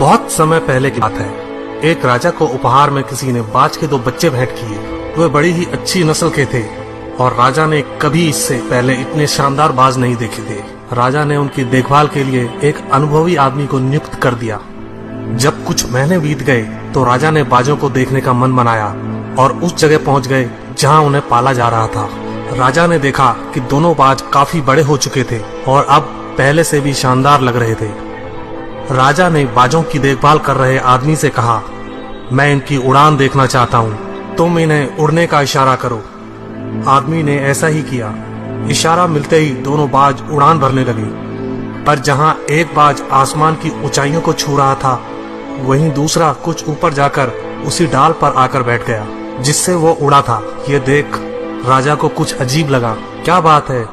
बहुत समय पहले की बात है। एक राजा को उपहार में किसी ने बाज के 2 बच्चे भेंट किए। वे बड़ी ही अच्छी नस्ल के थे और राजा ने कभी इससे पहले इतने शानदार बाज नहीं देखे थे। राजा ने उनकी देखभाल के लिए एक अनुभवी आदमी को नियुक्त कर दिया। जब कुछ महीने बीत गए तो राजा ने बाजों को देखने का मन बनाया और उस जगह पहुंच गए जहां उन्हें पाला जा रहा था। राजा ने देखा कि दोनों बाज काफी बड़े हो चुके थे और अब पहले से भी शानदार लग रहे थे। राजा ने बाजों की देखभाल कर रहे आदमी से कहा, मैं इनकी उड़ान देखना चाहता हूँ, तुम इन्हें उड़ने का इशारा करो। आदमी ने ऐसा ही किया। इशारा मिलते ही दोनों बाज उड़ान भरने लगे, पर जहां एक बाज आसमान की ऊंचाइयों को छू रहा था, वहीं दूसरा कुछ ऊपर जाकर उसी डाल पर आकर बैठ गया जिससे वो उड़ा था। ये देख राजा को कुछ अजीब लगा। क्या बात है,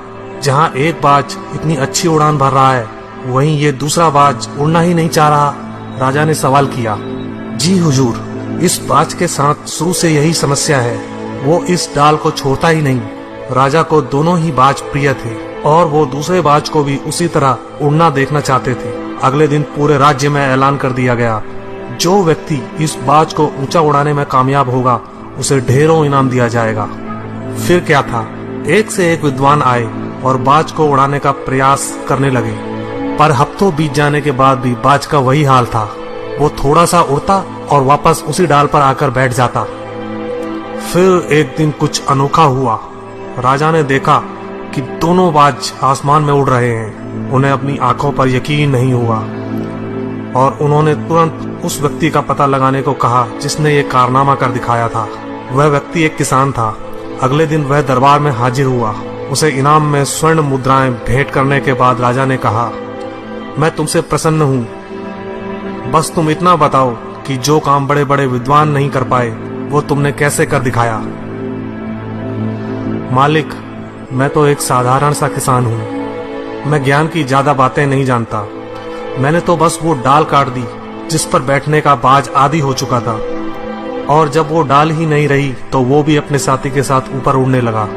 जहां एक बाज इतनी अच्छी उड़ान भर रहा है, वहीं ये दूसरा बाज उड़ना ही नहीं चाह रहा। राजा ने सवाल किया, जी हुजूर, इस बाज के साथ शुरू से यही समस्या है, वो इस डाल को छोड़ता ही नहीं। राजा को दोनों ही बाज प्रिय थे और वो दूसरे बाज को भी उसी तरह उड़ना देखना चाहते थे। अगले दिन पूरे राज्य में ऐलान कर दिया गया, जो व्यक्ति इस बाज को ऊंचा उड़ाने में कामयाब होगा उसे ढेरों इनाम दिया जाएगा। फिर क्या था, एक से एक विद्वान आए और बाज को उड़ाने का प्रयास करने लगे, पर हफ्तों बीत जाने के बाद भी बाज का वही हाल था। वो थोड़ा सा उड़ता और वापस उसी डाल पर आकर बैठ जाता। फिर एक दिन कुछ अनोखा हुआ। राजा ने देखा कि दोनों बाज आसमान में उड़ रहे हैं। उन्हें अपनी आंखों पर यकीन नहीं हुआ और उन्होंने तुरंत उस व्यक्ति का पता लगाने को कहा जिसने ये कारनामा कर दिखाया था। वह व्यक्ति एक किसान था। अगले दिन वह दरबार में हाजिर हुआ। उसे इनाम में स्वर्ण मुद्राएं भेंट करने के बाद राजा ने कहा, मैं तुमसे प्रसन्न हूँ, बस तुम इतना बताओ कि जो काम बड़े बड़े विद्वान नहीं कर पाए वो तुमने कैसे कर दिखाया। मालिक, मैं तो एक साधारण सा किसान हूँ। मैं ज्ञान की ज्यादा बातें नहीं जानता। मैंने तो बस वो डाल काट दी जिस पर बैठने का बाज आदी हो चुका था, और जब वो डाल ही नहीं रही तो वो भी अपने साथी के साथ ऊपर उड़ने लगा।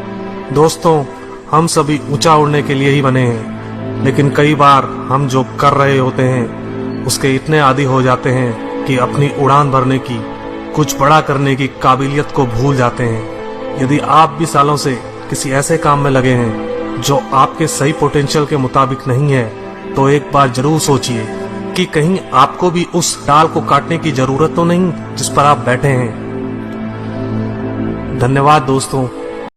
दोस्तों, हम सभी ऊंचा उड़ने के लिए ही बने हैं, लेकिन कई बार हम जो कर रहे होते हैं उसके इतने आदी हो जाते हैं कि अपनी उड़ान भरने की, कुछ बड़ा करने की काबिलियत को भूल जाते हैं। यदि आप भी सालों से किसी ऐसे काम में लगे हैं जो आपके सही पोटेंशियल के मुताबिक नहीं है, तो एक बार जरूर सोचिए कि कहीं आपको भी उस डाल को काटने की जरूरत तो नहीं जिस पर आप बैठे हैं। धन्यवाद दोस्तों।